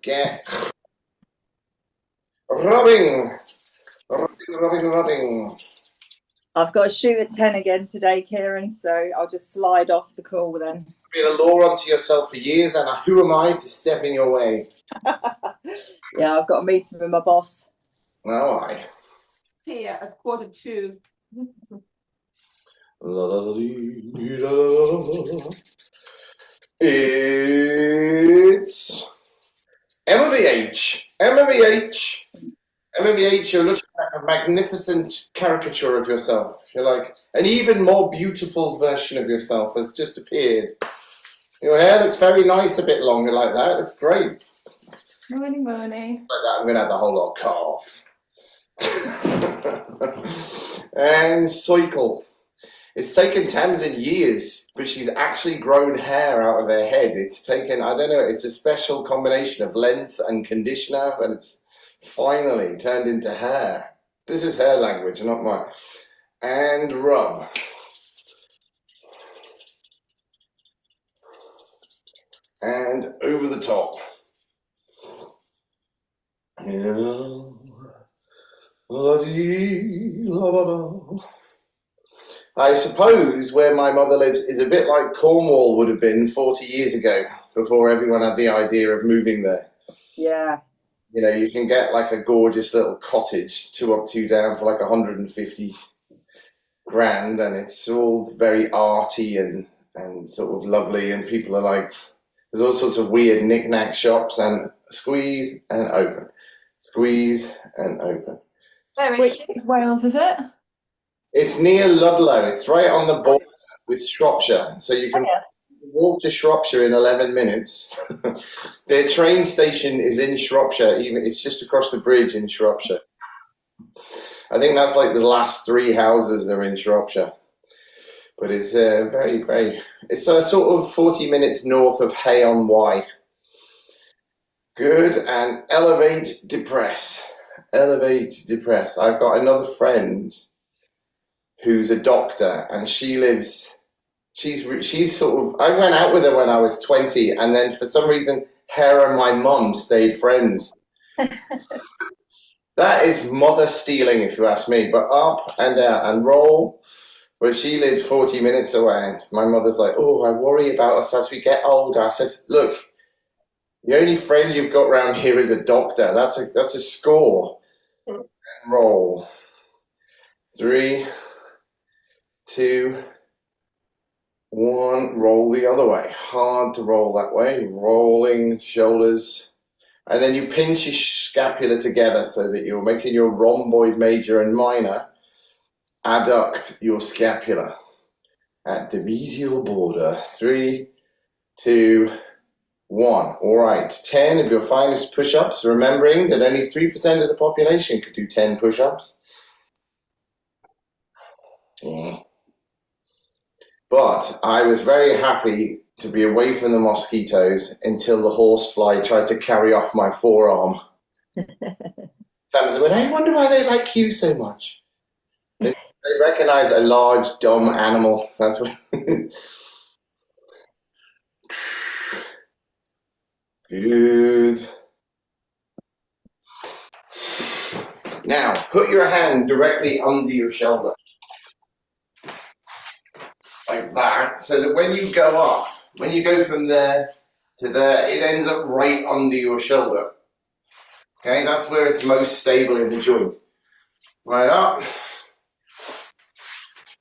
Get rubbing. Rubbing. I've got to shoot at 10 again today, Kieran, so I'll just slide off the call then. You've been a law unto yourself for years, and who am I to step in your way? Yeah, I've got a meeting with my boss. Oh, I. Here at 1:45. It's Emma VH. Emma VH. Emma VH, you're looking at a magnificent caricature of yourself. You're like an even more beautiful version of yourself has just appeared. Your hair looks very nice, a bit longer like that. It looks great. Morning. Like that, I'm going to have the whole lot cut off. And Soikle. It's taken Tamsin years, but she's actually grown hair out of her head. It's taken, I don't know, it's a special combination of length and conditioner, but it's finally turned into hair. This is her language, not mine. And rub. And over the top. I suppose where my mother lives is a bit like Cornwall would have been 40 years ago, before everyone had the idea of moving there. Yeah. You know, you can get like a gorgeous little cottage, 2 up, 2 down, for like 150 grand, and it's all very arty and sort of lovely, and people are like, there's all sorts of weird knick-knack shops, and squeeze and open. Squeeze and open. Which Wales is it? It's near Ludlow. It's right on the border with Shropshire. So you can walk to Shropshire in 11 minutes. Their train station is in Shropshire. It's just across the bridge in Shropshire. I think that's like the last 3 houses are in Shropshire. But it's very, very... It's sort of 40 minutes north of Hay-on-Wye. Good. And elevate, depress. Elevate, depress. I've got another friend who's a doctor, and she lives, she's sort of, I went out with her when I was 20, and then for some reason her and my mum stayed friends. That is mother stealing, if you ask me, but up and down and roll. But she lives 40 minutes away, and my mother's like, oh, I worry about us as we get older. I said, look, the only friend you've got around here is a doctor. That's a score. And roll. 3, 2, 1, roll the other way. Hard to roll that way. Rolling shoulders. And then you pinch your scapula together so that you're making your rhomboid major and minor. Adduct your scapula at the medial border. 3, 2, 1. All right. 10 of your finest push-ups. Remembering that only 3% of the population could do 10 push-ups. Yeah. But I was very happy to be away from the mosquitoes until the horsefly tried to carry off my forearm. Tamsin went, I wonder why they like you so much. They recognize a large, dumb animal. That's what. Good. Now, put your hand directly under your shoulder. Like that, so that when you go up, when you go from there to there, it ends up right under your shoulder. Okay, that's where it's most stable in the joint. Right up.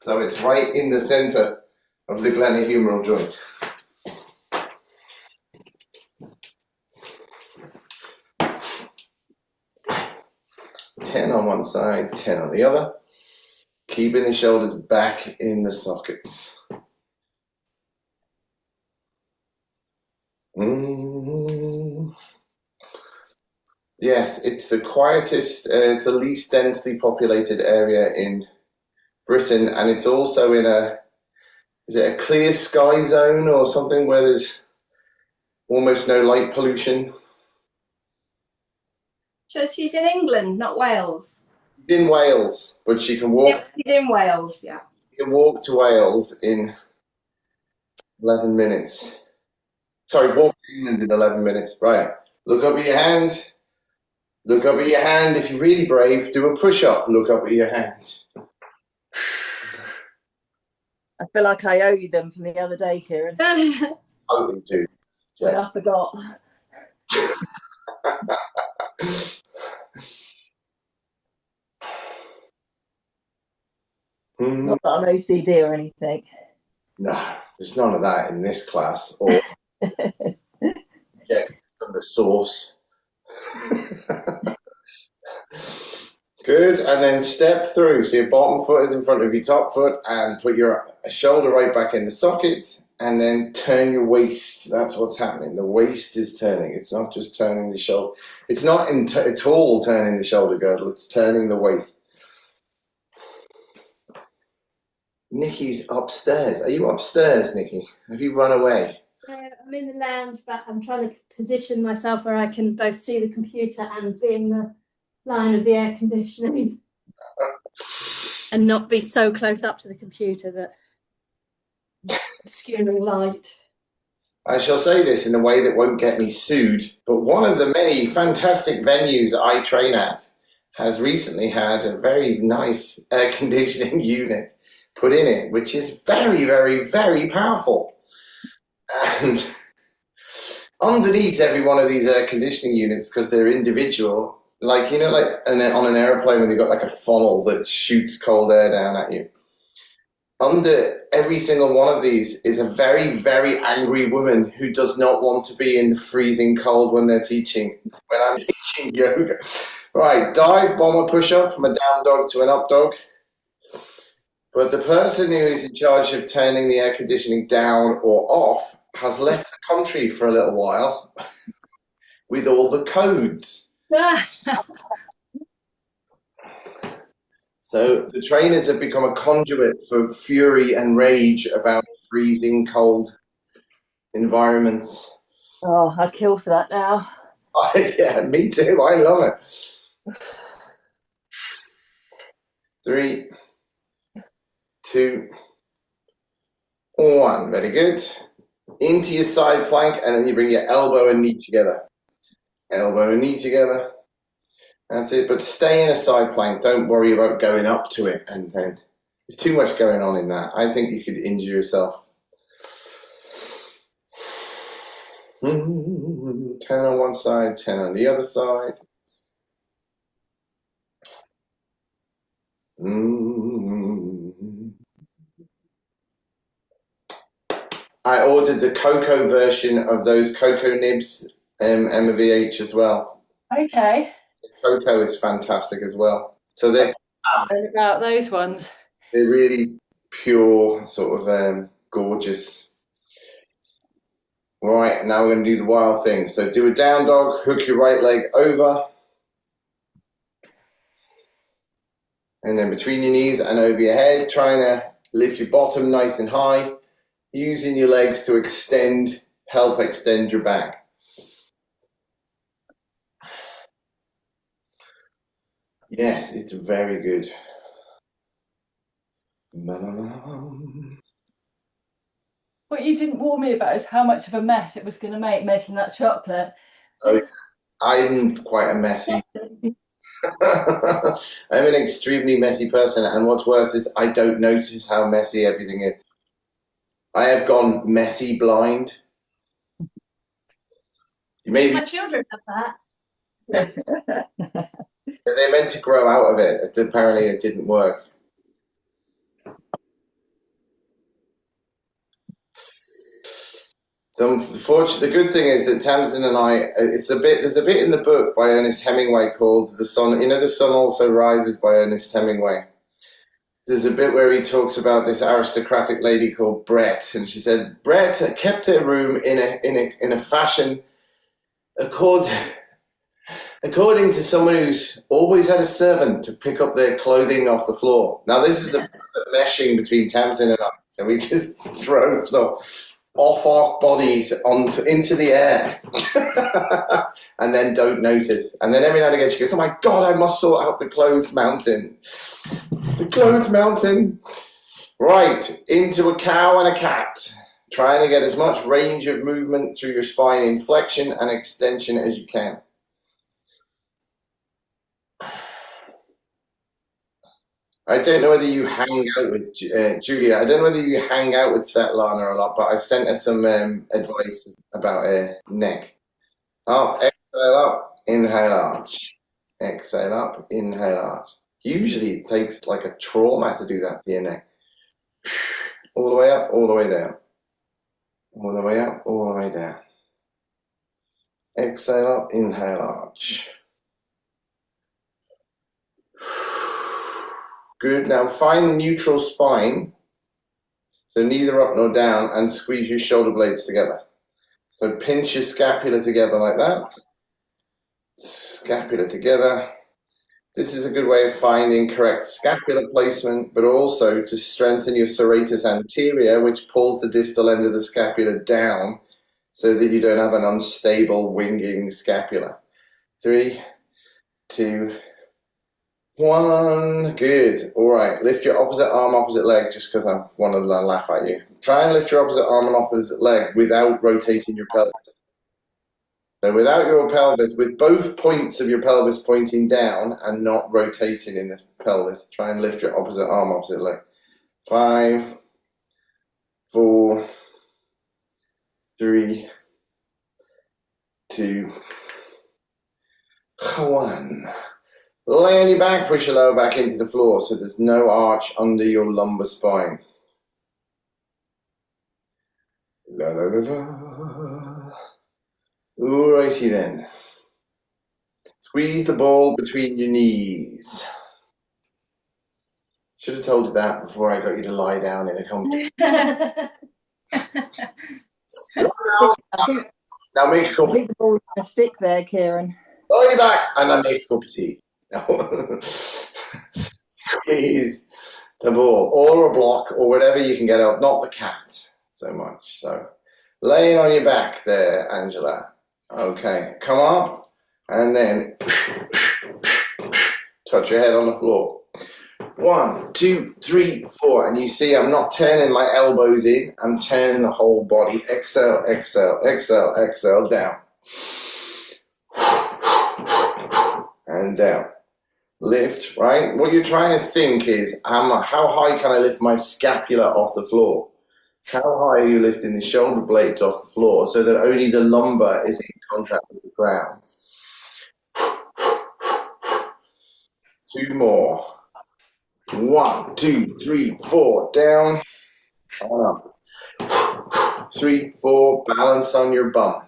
So it's right in the center of the glenohumeral joint. Ten on one side, 10 on the other. Keeping the shoulders back in the sockets. Yes, it's the quietest, it's the least densely populated area in Britain, and it's also in is it a clear sky zone or something where there's almost no light pollution? So she's in England, not Wales. She's in Wales, but she can walk. Yeah, she's in Wales, yeah. You can walk to Wales in 11 minutes. Sorry, walk to England in 11 minutes. Right. Look up at your hand. Look up at your hand. If you're really brave, do a push-up. Look up at your hand. I feel like I owe you them from the other day, Kieran. Totally do. But I forgot. Not that I'm OCD or anything. No, there's none of that in this class. Or get from the source. Good, and then step through. So your bottom foot is in front of your top foot, and put your shoulder right back in the socket, and then turn your waist. That's what's happening. The waist is turning. It's not just turning the shoulder. It's not at all turning the shoulder girdle. It's turning the waist. Nikki's upstairs. Are you upstairs, Nikki? Have you run away? I'm in the lounge, but I'm trying to position myself where I can both see the computer and be in the line of the air conditioning and not be so close up to the computer that obscuring light. I shall say this in a way that won't get me sued, but one of the many fantastic venues I train at has recently had a very nice air conditioning unit put in it, which is very, very, very powerful. And underneath every one of these air conditioning units, because they're individual, like, you know, like on an airplane when you've got like a funnel that shoots cold air down at you. Under every single one of these is a very, very angry woman who does not want to be in the freezing cold when they're teaching, when I'm teaching yoga. Right, dive, bomber, push-up from a down dog to an up dog. But the person who is in charge of turning the air conditioning down or off has left the country for a little while with all the codes. So the trainers have become a conduit for fury and rage about freezing cold environments. Oh, I'd kill for that now. Yeah, me too. I love it. 3, 2, 1. Very good. Into your side plank, and then you bring your elbow and knee together. Elbow and knee together. That's it. But stay in a side plank. Don't worry about going up to it. And then there's too much going on in that. I think you could injure yourself. 10 on one side, 10 on the other side. I ordered the cocoa version of those cocoa nibs, Emma VH as well. Okay. Cocoa is fantastic as well. So they're About those ones. they're really pure, sort of gorgeous. Right, now we're going to do the wild thing. So do a down dog, hook your right leg over. And then between your knees and over your head, trying to lift your bottom nice and high, using your legs to help extend your back. Yes, it's very good. What you didn't warn me about is how much of a mess it was going to make making that chocolate. Oh, I'm quite a messy. I'm an extremely messy person, and what's worse is I don't notice how messy everything is. I have gone messy blind. My children have that. They're meant to grow out of it. Apparently it didn't work. The good thing is that Tamsin and I, there's a bit in the book by Ernest Hemingway called The Sun. You know, The Sun Also Rises by Ernest Hemingway. There's a bit where he talks about this aristocratic lady called Brett, and she said Brett kept her room in a fashion according to someone who's always had a servant to pick up their clothing off the floor. Now this is a meshing between Tamsin and I, so we just throw stuff off our bodies into the air and then don't notice. And then every now and again she goes, oh my God, I must sort out the clothes mountain. The clothes mountain. Right, into a cow and a cat. trying to get as much range of movement through your spine in flexion and extension as you can. I don't know whether you hang out with Julia. I don't know whether you hang out with Svetlana a lot, but I've sent her some advice about her neck. Up, exhale up, inhale arch. Exhale up, inhale arch. Usually it takes like a trauma to do that to your neck. All the way up, all the way down. All the way up, all the way down. Exhale up, inhale arch. Good. Now find neutral spine. So neither up nor down, and squeeze your shoulder blades together. So pinch your scapula together like that. Scapula together. This is a good way of finding correct scapular placement, but also to strengthen your serratus anterior, which pulls the distal end of the scapula down so that you don't have an unstable winging scapula. 3, 2, 1. Good. All right. Lift your opposite arm, opposite leg, just because I want to laugh at you. Try and lift your opposite arm and opposite leg without rotating your pelvis. So without your pelvis, with both points of your pelvis pointing down and not rotating in the pelvis, try and lift your opposite arm, opposite leg. 5, 4, 3, 2, 1. Lay on your back, push your lower back into the floor so there's no arch under your lumbar spine. La, la, la, la. Alrighty then. Squeeze the ball between your knees. Should have told you that before I got you to lie down in a competition. Now make a cup. I think the ball's going to stick there, Kieran. Lie on your back and then make a cup of tea. No. Squeeze the ball or a block or whatever you can get out, not the cat so much. So laying on your back there, Angela. Okay, come up and then touch your head on the floor. 1, 2, 3, 4, and you see I'm not turning my elbows in, I'm turning the whole body. Exhale, exhale, exhale, exhale, down. And down. Lift, right? What you're trying to think is, how high can I lift my scapula off the floor? How high are you lifting the shoulder blades off the floor so that only the lumbar is in contact with the ground? 2 more. 1, 2, 3, 4, down, on up. 3, 4, balance on your bum.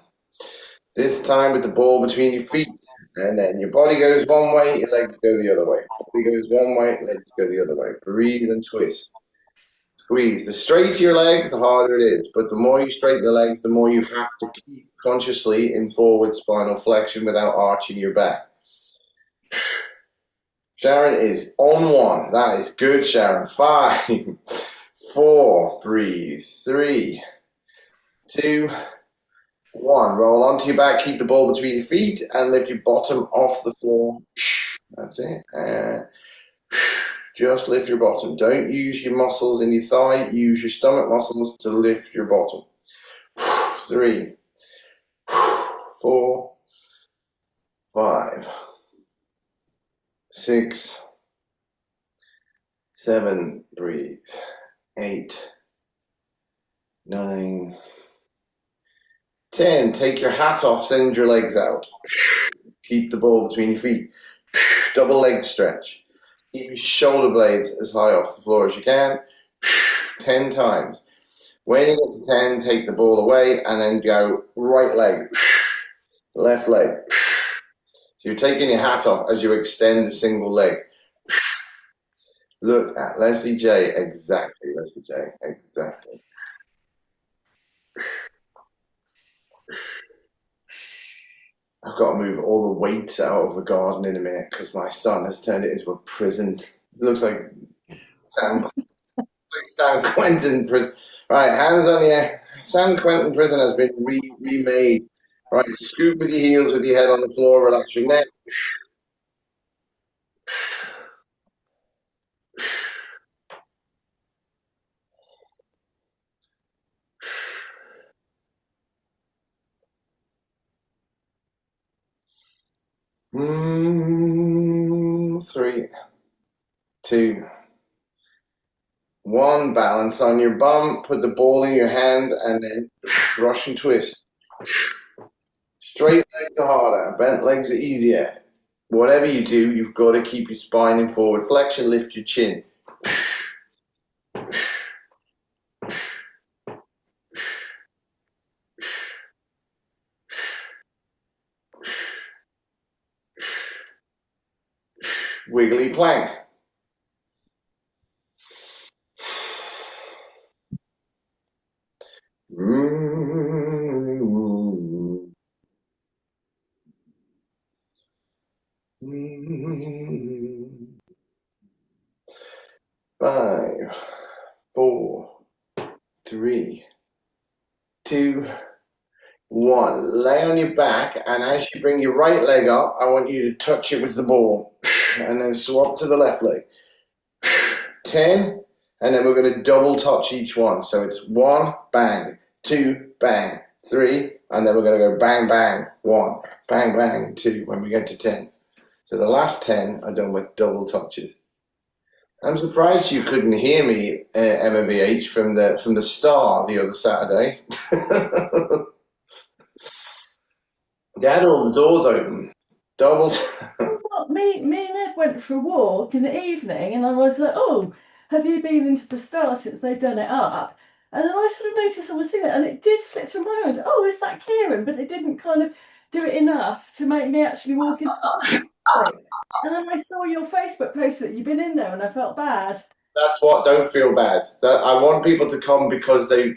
This time with the ball between your feet. And then your body goes one way, your legs go the other way. Body goes one way, legs go the other way. Breathe and twist. Squeeze. The straighter your legs, the harder it is. But the more you straighten the legs, the more you have to keep consciously in forward spinal flexion without arching your back. Sharon is on 1. That is good, Sharon. 5, 4, breathe. 3, 2, 1. Roll onto your back, keep the ball between your feet, and lift your bottom off the floor. That's it. And just lift your bottom. Don't use your muscles in your thigh. Use your stomach muscles to lift your bottom. 3, 4, 5, 6, 7, breathe. 8, 9, 10. Take your hat off, send your legs out. Keep the ball between your feet. Double leg stretch. Keep your shoulder blades as high off the floor as you can. 10 times. When you get to 10, take the ball away and then go right leg, left leg. So you're taking your hat off as you extend a single leg. Look at Leslie J. Exactly, Leslie J. Exactly. I've got to move all the weights out of the garden in a minute because my son has turned it into a prison. It looks like San Quentin prison. Right, hands on your San Quentin prison has been remade. Right, scoop with your heels with your head on the floor, relax your neck. 3, 2, 1. Balance on your bum. Put the ball in your hand and then Russian twist. Straight legs are harder. Bent legs are easier. Whatever you do, you've got to keep your spine in forward flexion. Lift your chin. Wiggly plank. Five, 4, 3, 2, 1. Lay on your back, and as you bring your right leg up, I want you to touch it with the ball, and then swap to the left leg. 10, and then we're going to double touch each one. So it's 1, bang, 2, bang, 3, and then we're going to go bang, bang, 1, bang, bang, 2 when we get to 10. So the last 10 are done with double touches. I'm surprised you couldn't hear me, Emma VH, from the Star the other Saturday. They had all the doors open. Double. Well, me and Ed went for a walk in the evening, and I was like, "Oh, have you been into the Star since they've done it up?" And then I sort of noticed I was seeing it, and it did flit through my mind. Oh, is that Kieran? But it didn't kind of do it enough to make me actually walk in. And then I saw your Facebook post that you've been in there, and I felt bad. That's what. Don't feel bad. I want people to come because they're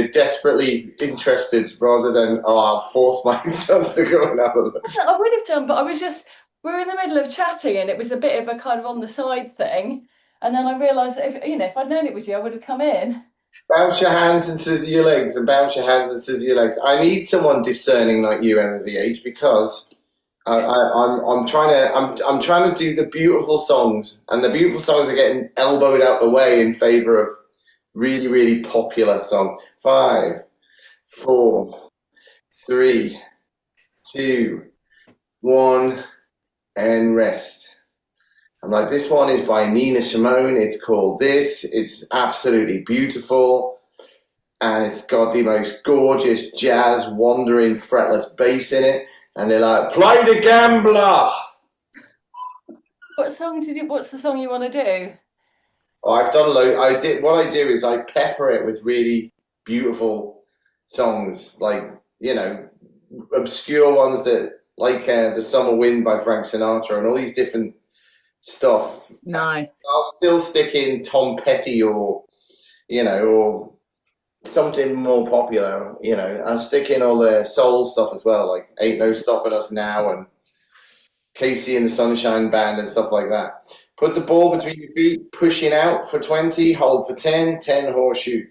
desperately interested, rather than I'll force myself to go and have a look. I would have done, but we were in the middle of chatting, and it was a bit of a kind of on the side thing. And then I realised that if I'd known it was you, I would have come in. Bounce your hands and scissor your legs, and bounce your hands and scissor your legs. I need someone discerning like you, Emma VH, because I'm trying to do the beautiful songs, and the beautiful songs are getting elbowed out the way in favor of really, really popular songs. 5, 4, 3, 2, 1, and rest. I'm like, this one is by Nina Simone. It's called This. It's absolutely beautiful, and it's got the most gorgeous jazz, wandering, fretless bass in it. And they're like, play the gambler. What's the song you want to do? Oh, I've done what I do is I pepper it with really beautiful songs, like, obscure ones that, like The Summer Wind by Frank Sinatra and all these different stuff. Nice. I'll still stick in Tom Petty or something more popular, I'll stick in all the soul stuff as well, like Ain't No Stopping Us Now and Casey and the Sunshine Band and stuff like that. Put the ball between your feet, pushing out for 20, hold for 10, 10 horseshoe.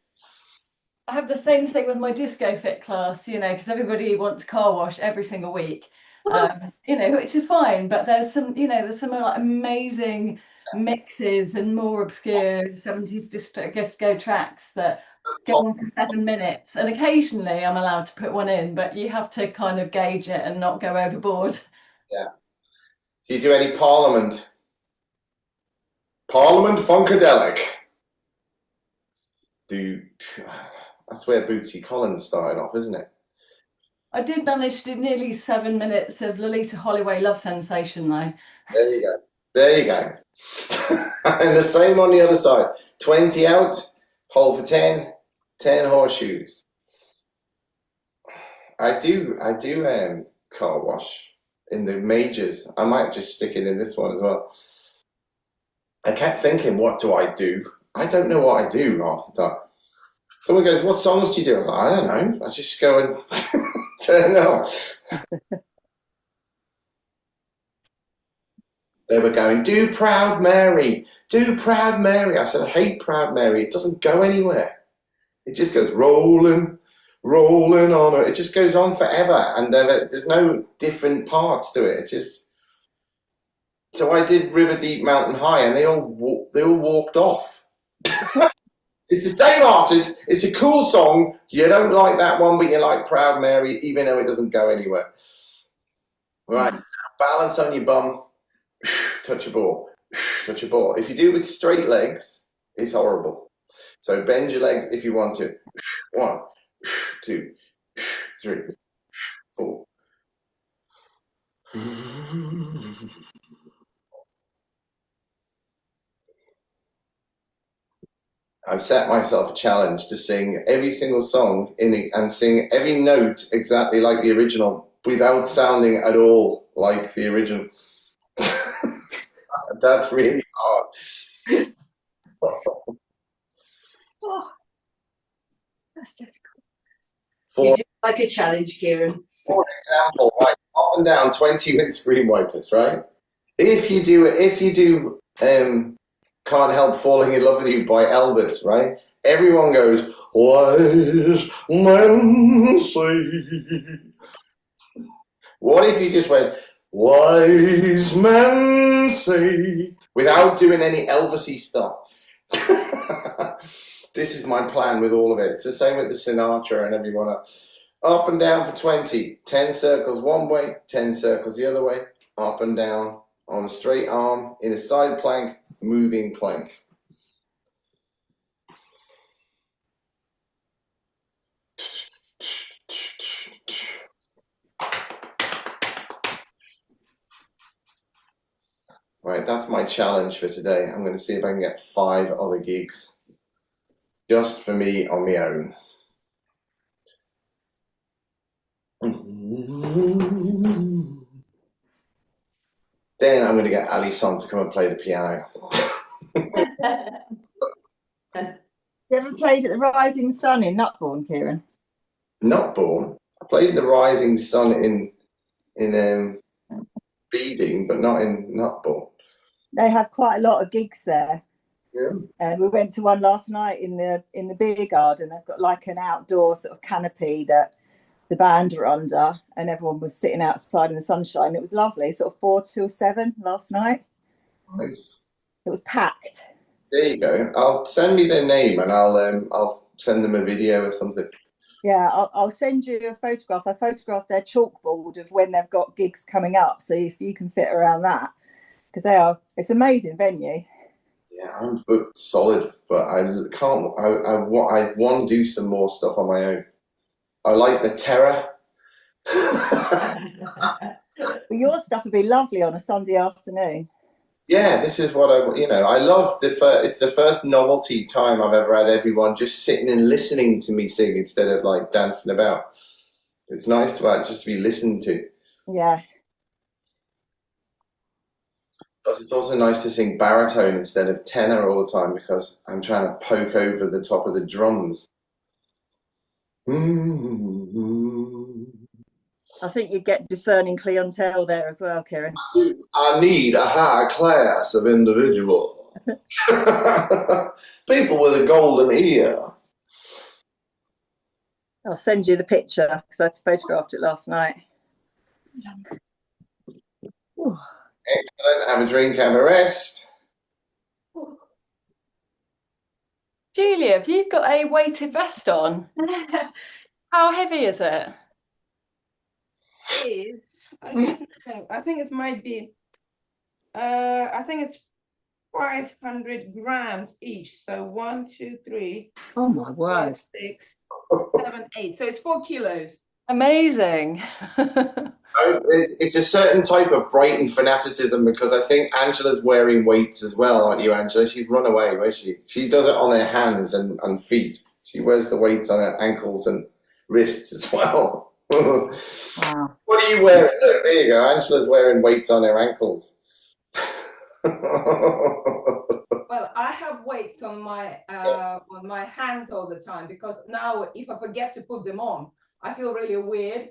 I have the same thing with my disco fit class, because everybody wants car wash every single week, which is fine, but there's some like amazing mixes and more obscure 70s disco tracks that go on for 7 minutes, and occasionally I'm allowed to put one in, but you have to kind of gauge it and not go overboard. Yeah. Do you do any Parliament Funkadelic? That's where Bootsy Collins started off, isn't it? I did manage to do nearly 7 minutes of Lolita Holloway Love Sensation though. There you go. And the same on the other side. 20 out, hold for 10, 10 horseshoes. I do car wash in the majors. I might just stick it in this one as well. I kept thinking, what do I do? I don't know what I do half the time. Someone goes, what songs do you do? I was like, I don't know. I just go and turn on. They were going, do Proud Mary, do Proud Mary. I said, I hate Proud Mary. It doesn't go anywhere. It just goes rolling on it. It just goes on forever, and there's no different parts to it. It's just. So I did River Deep, Mountain High, and they all walked off. It's the same artist. It's a cool song. You don't like that one, but you like Proud Mary, even though it doesn't go anywhere. Right, balance on your bum, touch your ball, touch your ball. If you do it with straight legs, it's horrible. So bend your legs if you want to. 1, 2, 3, 4. I've set myself a challenge to sing every single song in it and sing every note exactly like the original without sounding at all like the original. That's really hard. Oh, that's difficult. You For do like a challenge, Kieran. example, right, up and down 20 windscreen wipers, right? If you do Can't Help Falling in Love with You by Elvis, right? Everyone goes, wise men say. What if you just went, wise men say, without doing any Elvis-y stuff? This is my plan with all of it. It's the same with the Sinatra and everyone else. Up and down for 20. 10 circles one way, 10 circles the other way. Up and down on a straight arm, in a side plank, moving plank. Right, that's my challenge for today. I'm going to see if I can get 5 other gigs just for me on my own. Then I'm going to get Alison to come and play the piano. You ever played at the Rising Sun in Nutbourne, Kieran? Nutbourne. I played the Rising Sun in Beeding, but not in Nutbourne. They have quite a lot of gigs there. Yeah. We went to one last night in the beer garden. They've got like an outdoor sort of canopy that the band were under, and everyone was sitting outside in the sunshine. It was lovely, sort of 4 till 7 last night. Nice. It was packed. There you go. I'll send me their name and I'll send them a video or something. Yeah, I'll send you a photograph. I photographed their chalkboard of when they've got gigs coming up, so if you can fit around that, because it's an amazing venue. Yeah, I'm booked solid, but I can't. I want to do some more stuff on my own. I like the terror. Well, your stuff would be lovely on a Sunday afternoon. Yeah, this is what I love it's the first novelty time I've ever had everyone just sitting and listening to me sing instead of like dancing about. It's nice just to be listened to. Yeah. But it's also nice to sing baritone instead of tenor all the time because I'm trying to poke over the top of the drums. I think you get discerning clientele there as well, Kieran. I need a high class of individual. People with a golden ear. I'll send you the picture because I photographed it last night. Ooh. Excellent. Have a drink, have a rest. Julia, have you got a weighted vest on? How heavy is it? Is I don't know. I think it might be I think it's 500 grams each. So 1, 2, 3, Oh my 4, word. 5, 6, 7, 8. So it's 4 kilos. Amazing. It's a certain type of Brighton fanaticism because I think Angela's wearing weights as well, aren't you, Angela? She's run away, where's she? She does it on her hands and feet. She wears the weights on her ankles and wrists as well. Wow. What are you wearing? Look, there you go. Angela's wearing weights on her ankles. Well, I have weights on my hands all the time because now if I forget to put them on, I feel really weird.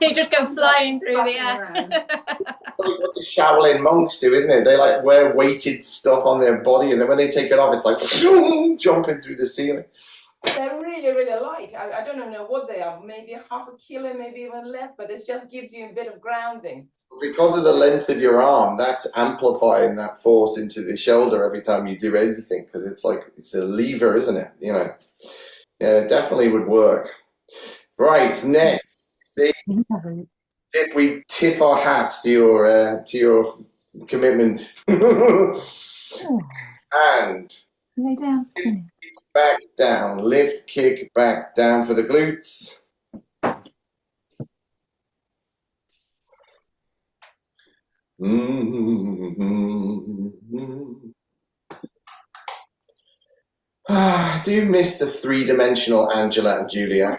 You just go flying through the air. Around. What the Shaolin monks do, isn't it? They like wear weighted stuff on their body, and then when they take it off, it's like jumping through the ceiling. They're really, really light. I don't know what they are. Maybe half a kilo, maybe even less, but it just gives you a bit of grounding. Because of the length of your arm, that's amplifying that force into the shoulder every time you do anything. Because it's a lever, isn't it? You know, yeah, it definitely would work. Right, next. See, we tip our hats to your commitment. Oh, And lay down. back down, lift, kick, back down for the glutes. I do miss the three-dimensional Angela and Julia.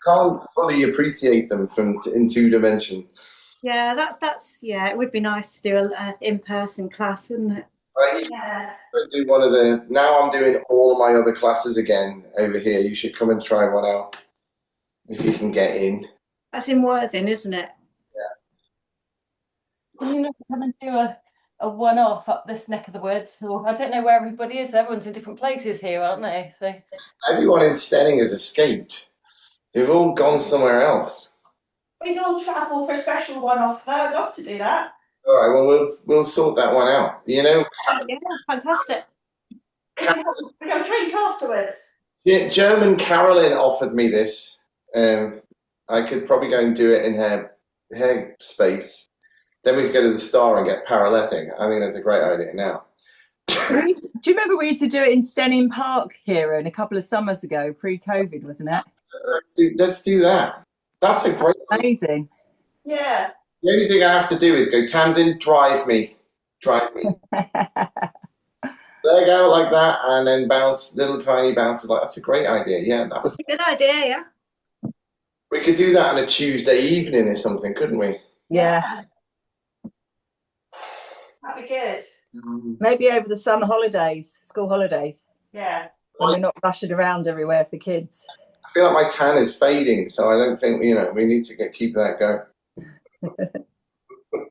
Can't fully appreciate them in two dimensions. Yeah, that's yeah. It would be nice to do an in-person class, wouldn't it? I used to do one of the. Now I'm doing all my other classes again over here. You should come and try one out if you can get in. That's in Worthing, isn't it? Can you not come and do a one-off up this neck of the woods? Or I don't know where everybody is. Everyone's in different places here, aren't they? So Everyone in Stenning has escaped. They've all gone somewhere else. We'd all travel for a special one-off though. I'd love to do that. All right, well, we'll sort that one out. You know, Yeah, fantastic. We go drink afterwards. German Carolyn offered me this. I could probably go and do it in her space. Then we could go to the Star and get paraletting. I think that's a great idea now. Do you remember we used to do it in Stenning Park, Kieran, a couple of summers ago, pre-COVID, wasn't it? Let's do that. That's a great idea. Amazing. Yeah. The only thing I have to do is go, Tamsin, drive me. Drive me. Leg out like that and then bounce, little tiny bounces. Like, that's a great idea. Yeah, that was. Good idea, yeah. We could do that on a Tuesday evening or something, couldn't we? Yeah. That'd be good. Maybe over the summer holidays, school holidays, Yeah. when we're not rushing around everywhere for kids. I feel like my tan is fading, so I don't think, we need to keep that going. Do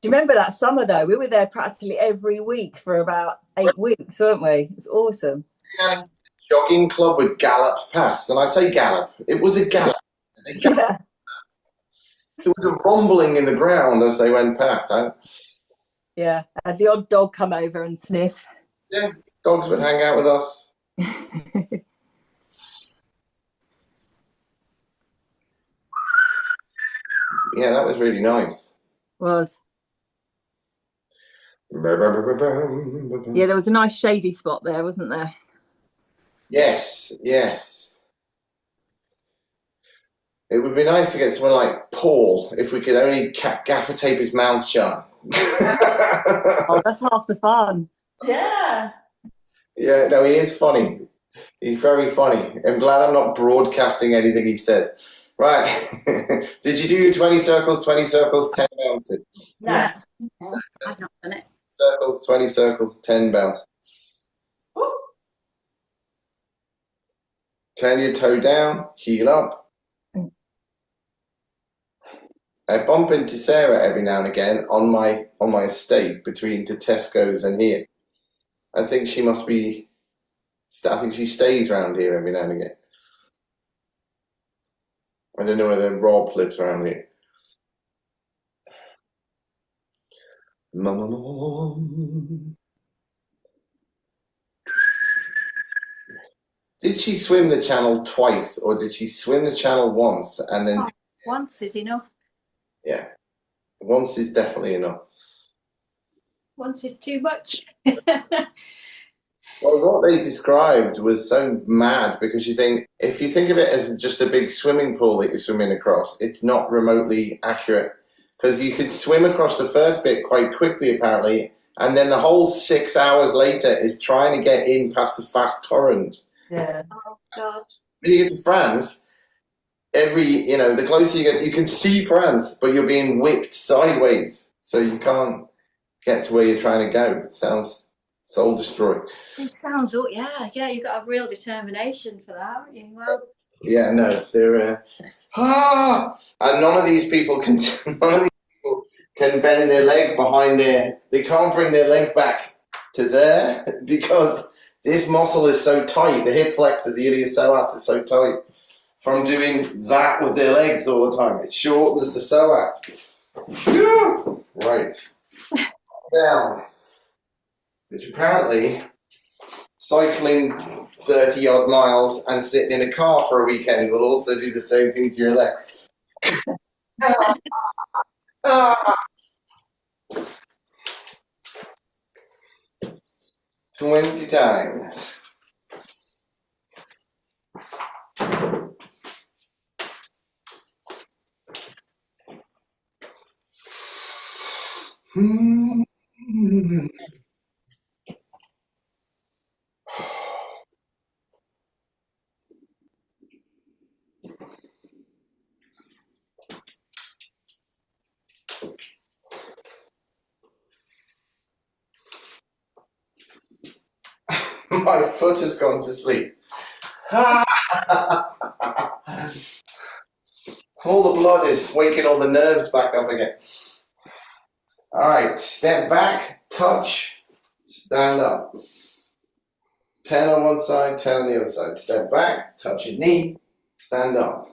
you remember that summer though? We were there practically every week for about 8 weeks, weren't we? It's awesome. Yeah. Jogging club would gallop past, and I say gallop. It was a gallop. They galloped. Yeah. There was a rumbling in the ground as they went past. Yeah. Had the odd dog come over and sniff. Yeah, dogs would hang out with us. Yeah, that was really nice. Was. Yeah, there was a nice shady spot there, wasn't there? Yes, yes. It would be nice to get someone like Paul, if we could only gaffer tape his mouth shut. Oh, that's half the fun. Yeah. Yeah, no, he is funny. He's very funny. I'm glad I'm not broadcasting anything he says. Right. Did you do your 20 circles, 10 bounces? No. I've not done it. Circles, 20 circles, 10 bounces. Ooh. Turn your toe down, heel up. I bump into Sarah every now and again on my estate between the Tesco's and here. I think she stays around here every now and again. I don't know whether Rob lives around here. Did she swim the channel twice, or did she swim the channel once and then? Once is enough. Yeah, once is definitely enough. Once is too much. Well, what they described was so mad, because if you think of it as just a big swimming pool that you're swimming across, it's not remotely accurate, because you could swim across the first bit quite quickly apparently, and then the whole 6 hours later is trying to get in past the fast current. Yeah. Oh God. When you get to France, the closer you get, you can see France, but you're being whipped sideways, so you can't get to where you're trying to go. It sounds soul destroying. It sounds, yeah, you've got a real determination for that, haven't you? Well, Yeah, no, they're and none of these people can bend their leg behind they can't bring their leg back to there, because this muscle is so tight. The hip flexor, the iliopsoas, is so tight from doing that with their legs all the time. It shortens the psoas. Right. Down. Which apparently, cycling 30 odd miles and sitting in a car for a weekend will also do the same thing to your leg. Ah! 20 times. Hmm. My foot has gone to sleep. All the blood is waking all the nerves back up again. All right, step back, touch, stand up. 10 on one side, 10 on the other side. Step back, touch your knee, stand up.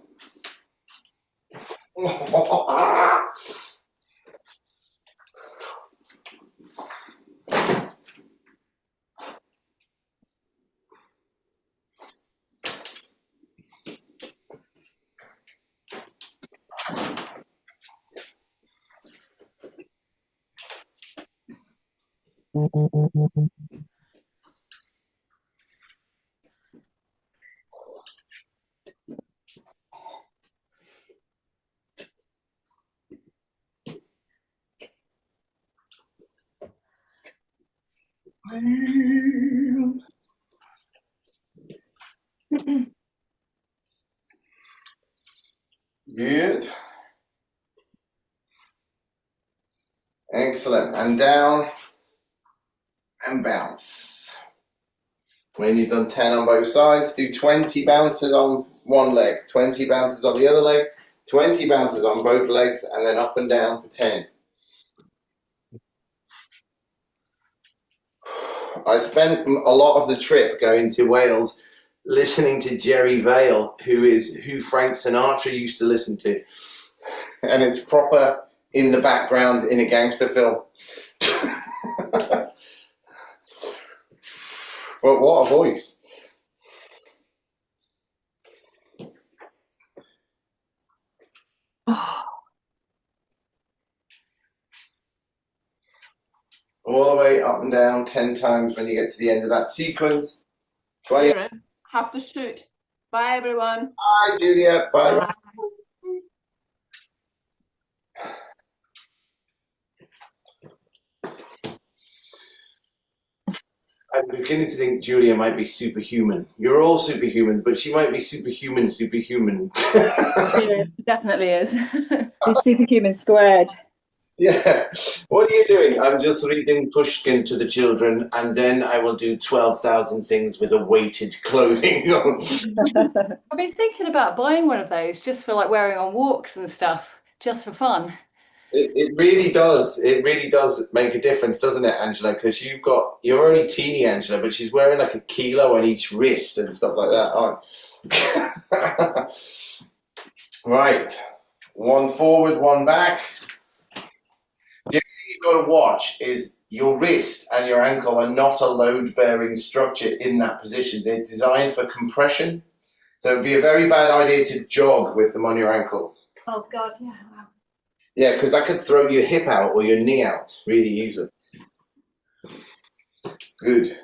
Good. Excellent. And down and bounce. When you've done 10 on both sides, do 20 bounces on one leg, 20 bounces on the other leg, 20 bounces on both legs, and then up and down for 10. I spent a lot of the trip going to Wales listening to Jerry Vale, who Frank Sinatra used to listen to. And it's proper in the background in a gangster film. But what a voice. All the way up and down 10 times when you get to the end of that sequence. 20. Kieran, have to shoot. Bye, everyone. Bye, Julia. Bye. I'm beginning to think Julia might be superhuman. You're all superhuman, but she might be superhuman. Yeah, definitely is. He's superhuman squared. Yeah. What are you doing? I'm just reading Pushkin to the children, and then I will do 12,000 things with a weighted clothing on. I've been thinking about buying one of those just for like wearing on walks and stuff, just for fun. It really does. It really does make a difference, doesn't it, Angela? Because you're only teeny, Angela, but she's wearing like a kilo on each wrist and stuff like that, aren't Right. One forward, one back. The only thing you've got to watch is your wrist and your ankle are not a load-bearing structure in that position. They're designed for compression. So it'd be a very bad idea to jog with them on your ankles. Oh God, yeah. Wow. Yeah, because that could throw your hip out or your knee out really easily. Good.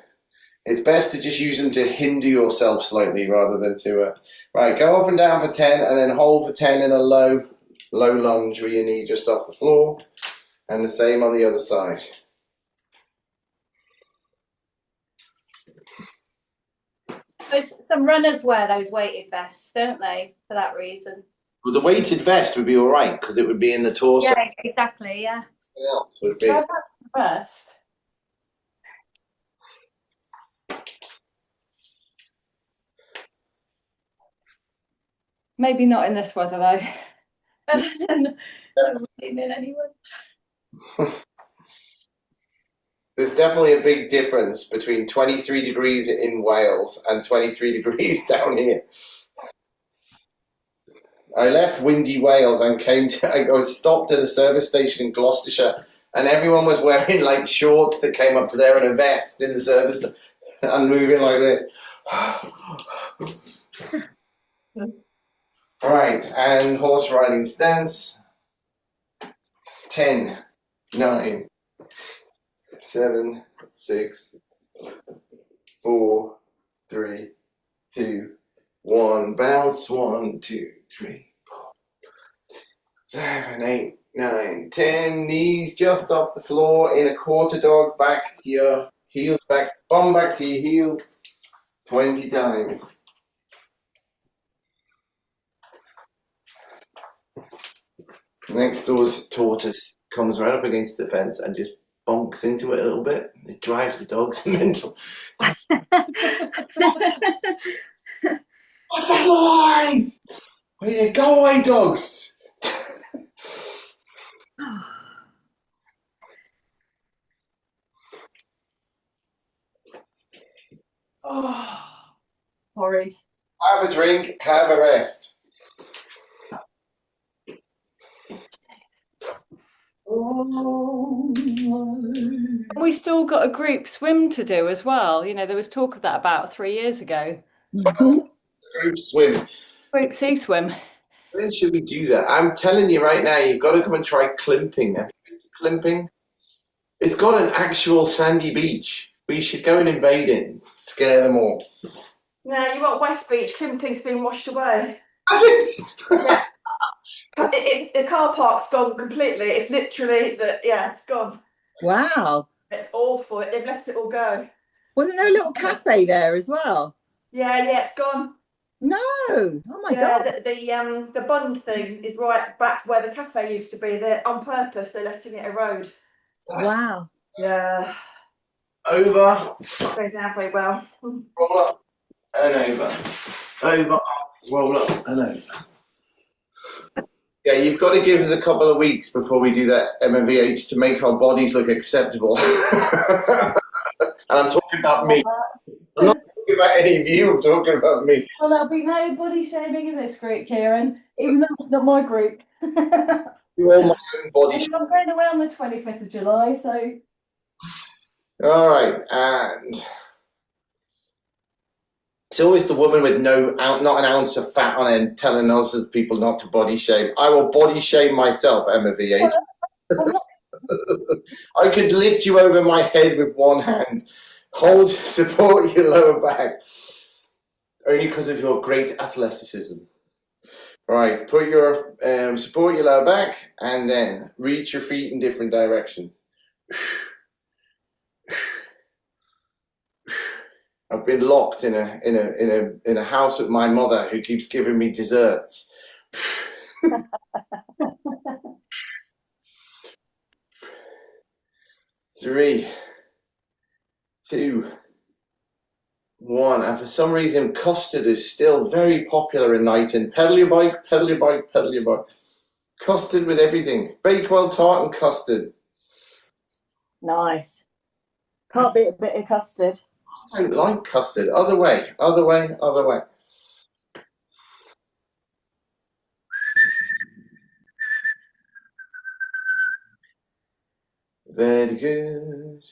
It's best to just use them to hinder yourself slightly rather than to... Right, go up and down for 10 and then hold for 10 in a low lunge with your knee just off the floor. And the same on the other side. Some runners wear those weighted vests, don't they? For that reason. Well, the weighted vest would be all right because it would be in the torso. Yeah, exactly. Yeah. Something else would be... Try that first. Maybe not in this weather though. Doesn't mean anyone. There's definitely a big difference between 23 degrees in Wales and 23 degrees down here. I left windy Wales and I was stopped at a service station in Gloucestershire and everyone was wearing like shorts that came up to there and a vest in the service and moving like this. All right, and horse riding stance. 10, 9, 7, 6, 4, 3, 2, 1. Bounce. 1, 2, 3, 4, 7, 8, 9, 10. Knees just off the floor in a quarter dog. Back to your heels. Bum back to your heel. 20 times. Next door's tortoise comes right up against the fence and just bonks into it a little bit. It drives the dogs mental. What's that noise? Go away, dogs! Oh, horrid. Have a drink, have a rest. We still got a group swim to do as well. You know, there was talk of that about 3 years ago. Group swim. Group sea swim. When should we do that? I'm telling you right now, you've got to come and try Climping. Have you been to Climping? It's got an actual sandy beach. We should go and invade it. Scare them all. No, you want West Beach. Climping's been washed away. Has it? Yeah. It's the car park's gone completely. It's literally it's gone. Wow. It's awful. They've let it all go. Wasn't there a little cafe there as well? Yeah, it's gone. No. Oh my God. The Bund thing is right back where the cafe used to be. There on purpose. They're letting it erode. Wow. Yeah. Over, Not going down very well. roll up, and over. Over, up, roll up, and over. Yeah, you've got to give us a couple of weeks before we do that MMVH to make our bodies look acceptable. And I'm talking about me. I'm not talking about any of you, I'm talking about me. Well, there'll be no body shaming in this group, Kieran, even though it's not my group. Do all my own body. I'm going away on the 25th of July, so. All right, and it's always the woman with not an ounce of fat on it telling us as people not to body shame. I will body shame myself, Emma VH. I could lift you over my head with one hand, support your lower back, only because of your great athleticism. Right, put your support your lower back, and then reach your feet in different directions. I've been locked in a house with my mother who keeps giving me desserts. 3, 2, 1. And for some reason, custard is still very popular in Knighton. Pedal your bike, pedal your bike, pedal your bike. Custard with everything. Bakewell tart and custard. Nice. Can't beat a bit of custard. I don't like custard. Other way, other way, other way. Very good.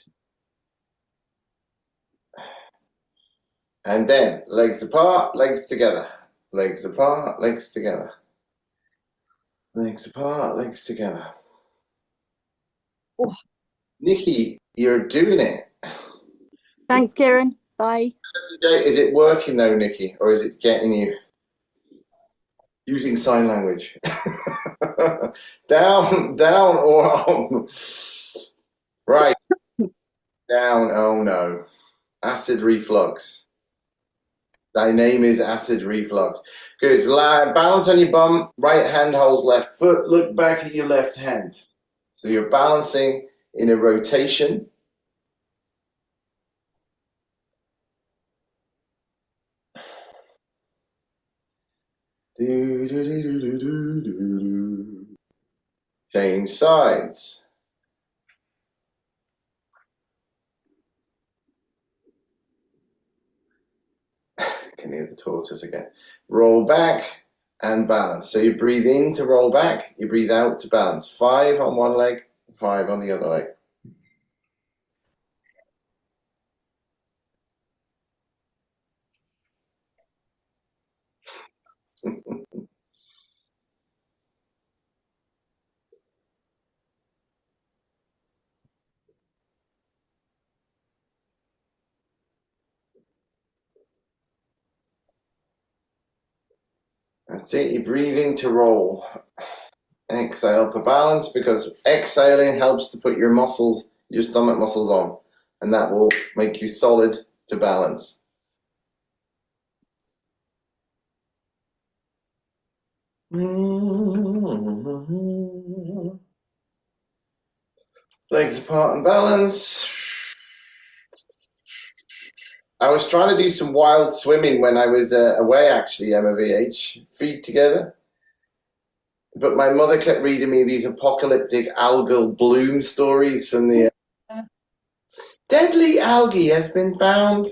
And then legs apart, legs together. Legs apart, legs together. Legs apart, legs together. Oh. Nikki, you're doing it. Thanks, Kieran. Bye. Is it working though, Nikki, or is it getting you? Using sign language. Down, or on. Right. Down, oh no. Acid reflux. Thy name is acid reflux. Good. Balance on your bum. Right hand holds left foot. Look back at your left hand. So you're balancing in a rotation. Change sides. Can hear the tortoise again. Roll back and balance. So you breathe in to roll back, you breathe out to balance. 5 on one leg, 5 on the other leg. That's it. You're breathing to roll. Exhale to balance, because exhaling helps to put your muscles, your stomach muscles on, and that will make you solid to balance. Legs apart and balance. I was trying to do some wild swimming when I was away, actually, Emma VH. Feet together. But my mother kept reading me these apocalyptic algal bloom stories from the deadly algae has been found.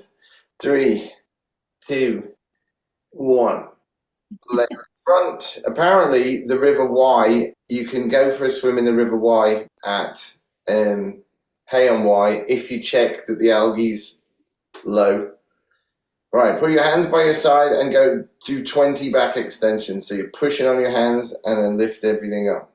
3, 2, 1. Leg front. Apparently, the River Wye, you can go for a swim in the River Wye at Hay-on-Wye if you check that the algae's low. Right, put your hands by your side and go do 20 back extensions. So you're pushing on your hands and then lift everything up.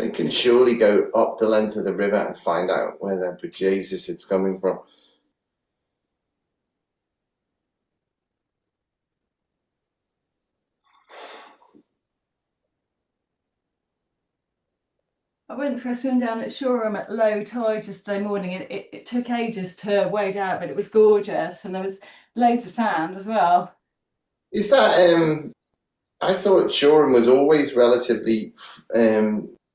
You can surely go up the length of the river and find out where the bejesus it's coming from. I went for a swim down at Shoreham at low tide yesterday morning. It took ages to wade out, but it was gorgeous, and there was loads of sand as well. Is that I thought Shoreham was always relatively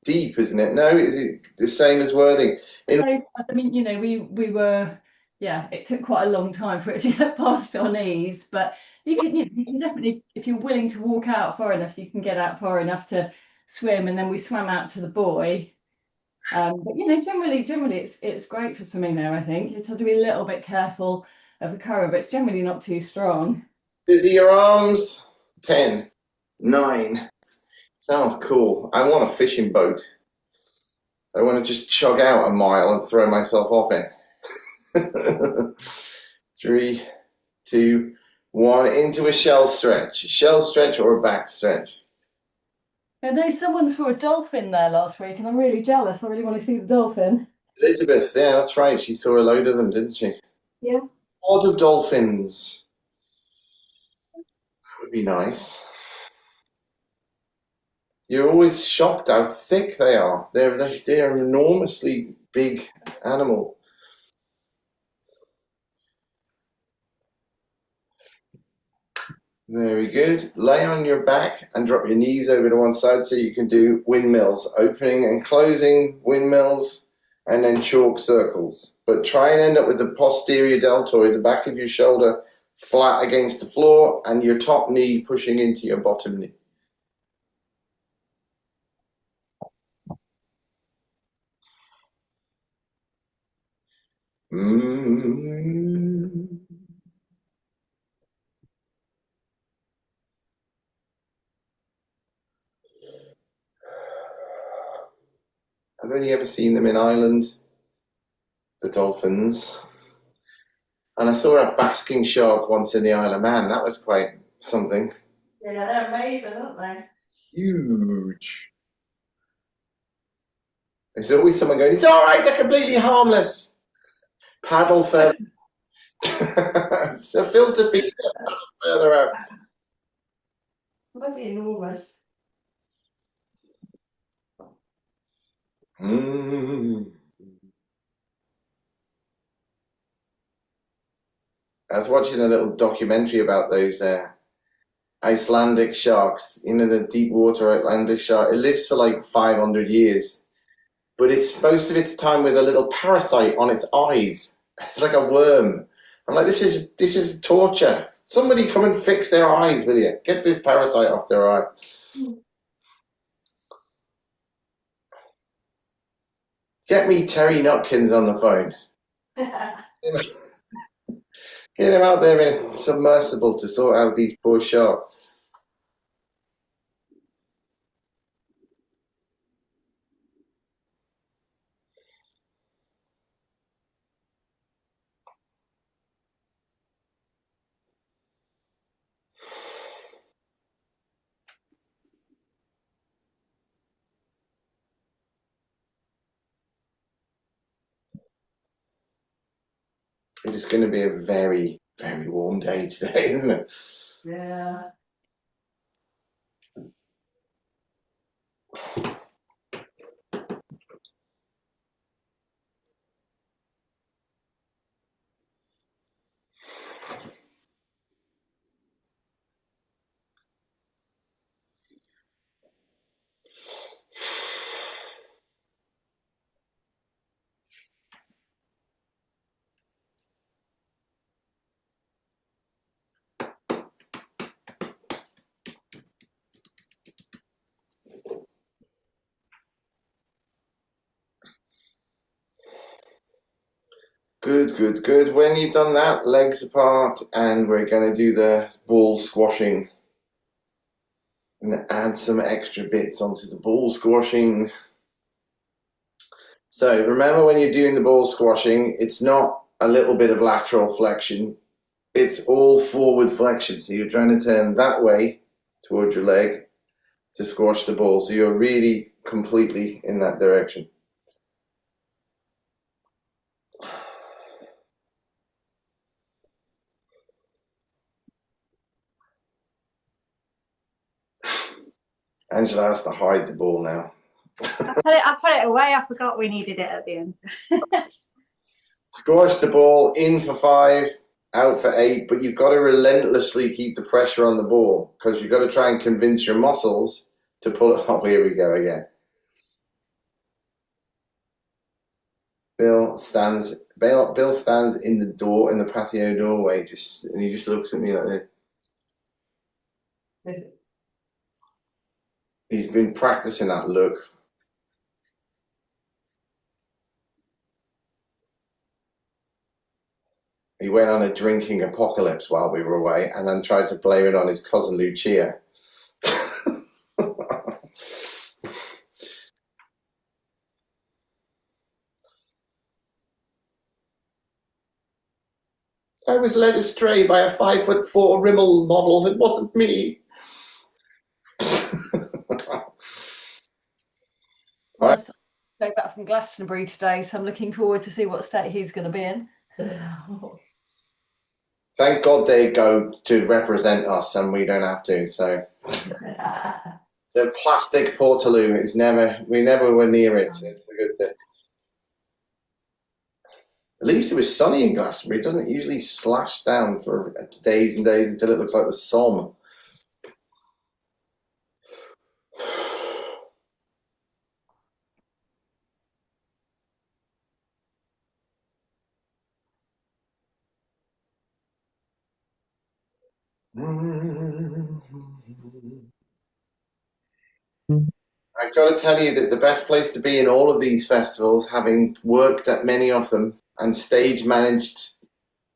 deep, isn't it? No, is it the same as Worthing? I mean, you know, we were, yeah, it took quite a long time for it to get past our knees, but you can definitely, if you're willing to walk out far enough, you can get out far enough to swim, and then we swam out to the buoy. But you know, generally it's great for swimming there. I think you just have to be a little bit careful of the current, but it's generally not too strong. Dizzy your arms. 10, 9. Sounds cool. I want a fishing boat. I want to just chug out a mile and throw myself off it. 3, 2, 1. Into a shell stretch. A shell stretch or a back stretch. I know someone saw a dolphin there last week, and I'm really jealous. I really want to see the dolphin. Elizabeth, yeah, that's right. She saw a load of them, didn't she? Yeah. Pod of dolphins. That would be nice. You're always shocked how thick they are. They're an enormously big animal. Very good. Lay on your back and drop your knees over to one side so you can do windmills, opening and closing windmills, and then chalk circles. But try and end up with the posterior deltoid, the back of your shoulder, flat against the floor, and your top knee pushing into your bottom knee. I've only ever seen them in Ireland, the dolphins. And I saw a basking shark once in the Isle of Man. That was quite something. Yeah, they're amazing, aren't they? Huge. There's always someone going, it's all right, they're completely harmless. Paddle further. It's a filter feeder. Paddle further out. Bloody enormous. I was watching a little documentary about those Icelandic sharks. You know, the deep water Icelandic shark. It lives for like 500 years. But it's most of its time with a little parasite on its eyes. It's like a worm. I'm like, this is torture. Somebody come and fix their eyes, will you? Get this parasite off their eye. Get me Terry Nutkins on the phone. Get him out there in a submersible to sort out these poor sharks. It is going to be a very, very warm day today, isn't it? Yeah. Good, good, good. When you've done that, legs apart, and we're going to do the ball squashing. And add some extra bits onto the ball squashing. So remember, when you're doing the ball squashing, it's not a little bit of lateral flexion. It's all forward flexion. So you're trying to turn that way towards your leg to squash the ball. So you're really completely in that direction. Angela has to hide the ball now. I put it away. I forgot we needed it at the end. Squash the ball, in for 5, out for 8, but you've got to relentlessly keep the pressure on the ball because you've got to try and convince your muscles to pull it. Oh, here we go again. Bill stands in the door, in the patio doorway, and he just looks at me like this. He's been practicing that look. He went on a drinking apocalypse while we were away and then tried to blame it on his cousin Lucia. I was led astray by a 5'4" Rimmel model. It wasn't me. Well, I go back from Glastonbury today, so I'm looking forward to see what state he's going to be in. Thank God they go to represent us and we don't have to. So the plastic Portaloo is we never were near it. It's a good thing. At least it was sunny in Glastonbury. It doesn't usually slash down for days and days until it looks like the Somme. I've got to tell you that the best place to be in all of these festivals, having worked at many of them and stage managed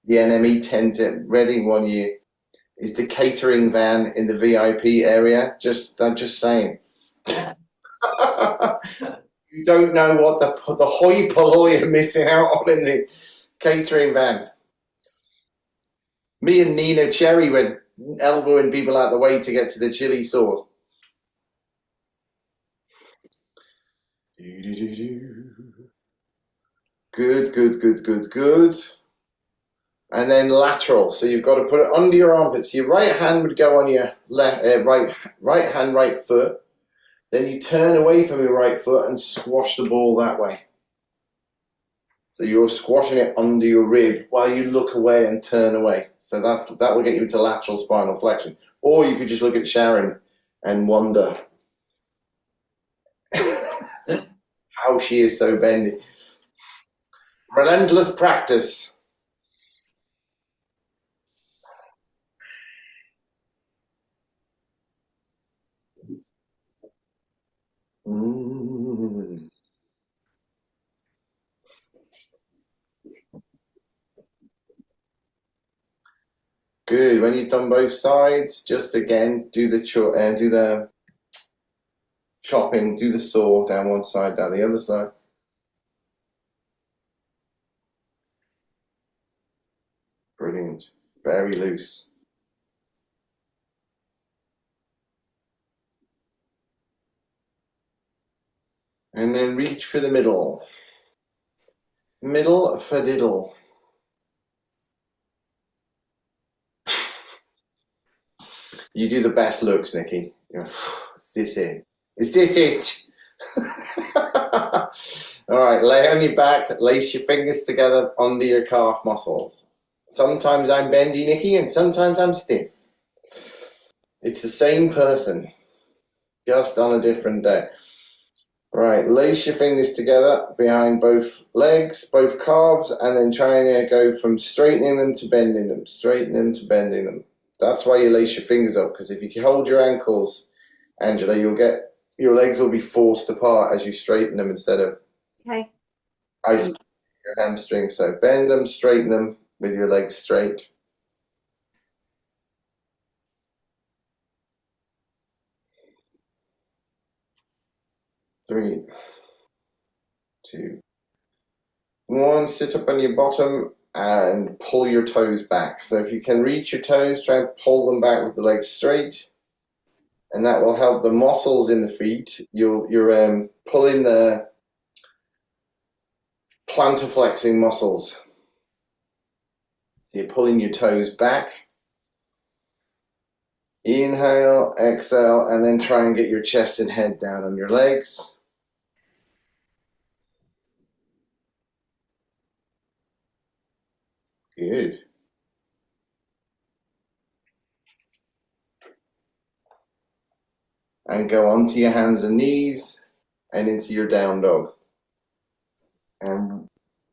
the NME tent at Reading one year, is the catering van in the VIP area. I'm just saying. You don't know what the hoi polloi are missing out on in the catering van. Me and Nina Cherry went elbowing people out the way to get to the chili sauce. Good, good, good, good, good. And then lateral. So you've got to put it under your armpits. Your right hand would go on your right hand, right foot. Then you turn away from your right foot and squash the ball that way. So you're squashing it under your rib while you look away and turn away. So that will get you into lateral spinal flexion. Or you could just look at Sharon and wonder how she is so bendy. Relentless practice. Good. When you've done both sides, just again do the chopping, do the saw down one side, down the other side. Brilliant. Very loose. And then reach for the middle. Middle for diddle. You do the best looks, Nikki. You're like, is this it? Is this it? All right, lay on your back, lace your fingers together under your calf muscles. Sometimes I'm bendy, Nikki, and sometimes I'm stiff. It's the same person, just on a different day. Right, lace your fingers together behind both legs, both calves, and then try and go from straightening them to bending them, straightening them to bending them. That's why you lace your fingers up, because if you hold your ankles, Angela, you'll get your legs will be forced apart as you straighten them instead of Okay. ice your hamstrings. So bend them, straighten them with your legs straight. Three, two, one. Sit up on your bottom and pull your toes back. So if you can reach your toes, try and pull them back with the legs straight. And that will help the muscles in the feet. You're pulling the plantar flexing muscles. You're pulling your toes back. Inhale, exhale, and then try and get your chest and head down on your legs. Good. And go onto your hands and knees and into your down dog. And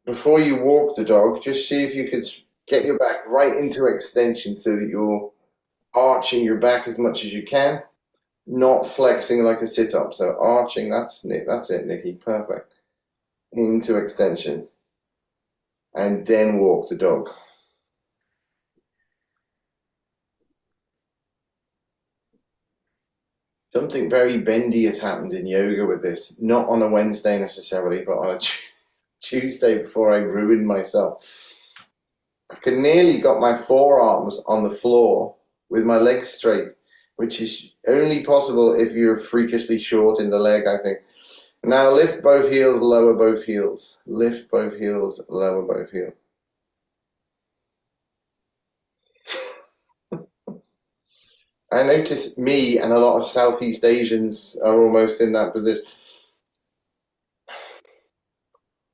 before you walk the dog, just see if you could get your back right into extension so that you're arching your back as much as you can, not flexing like a sit-up. So arching, that's it, Nikki, perfect. Into extension. And then walk the dog. Something very bendy has happened in yoga with this, not on a Wednesday necessarily, but on a Tuesday before I ruined myself. I could nearly got my forearms on the floor with my legs straight, which is only possible if you're freakishly short in the leg, I think. Now lift both heels, lower both heels. Lift both heels, lower both heels. I notice me and a lot of Southeast Asians are almost in that position.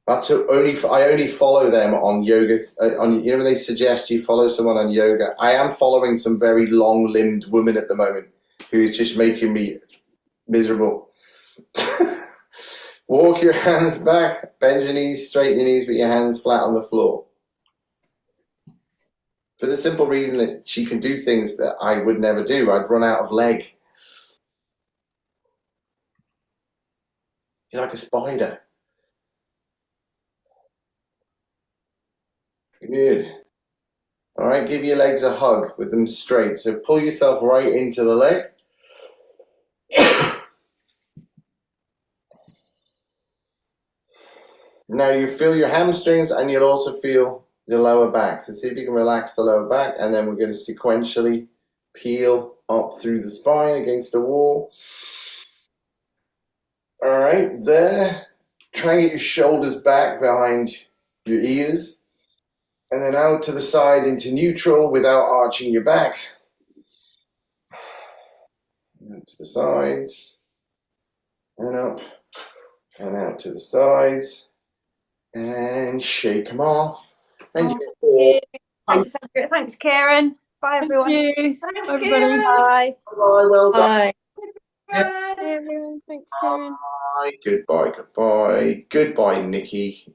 I only follow them on yoga. When they suggest you follow someone on yoga, I am following some very long-limbed woman at the moment who is just making me miserable. Walk your hands back, bend your knees, straighten your knees, with your hands flat on the floor. For the simple reason that she can do things that I would never do. I'd run out of leg. You're like a spider. Good. All right, give your legs a hug with them straight. So pull yourself right into the leg. Now you feel your hamstrings and you'll also feel your lower back. So see if you can relax the lower back, and then we're going to sequentially peel up through the spine against the wall. All right, there. Try and get your shoulders back behind your ears, and then out to the side into neutral without arching your back. Out to the sides, and up, and out to the sides, and shake them off. And Thanks, Karen. Bye, everyone. Thank you. Thanks, Everybody. Karen. Bye. Bye, well done. Bye. Bye. Bye, everyone. Thanks, Karen. Goodbye, goodbye, goodbye. Goodbye, Nikki.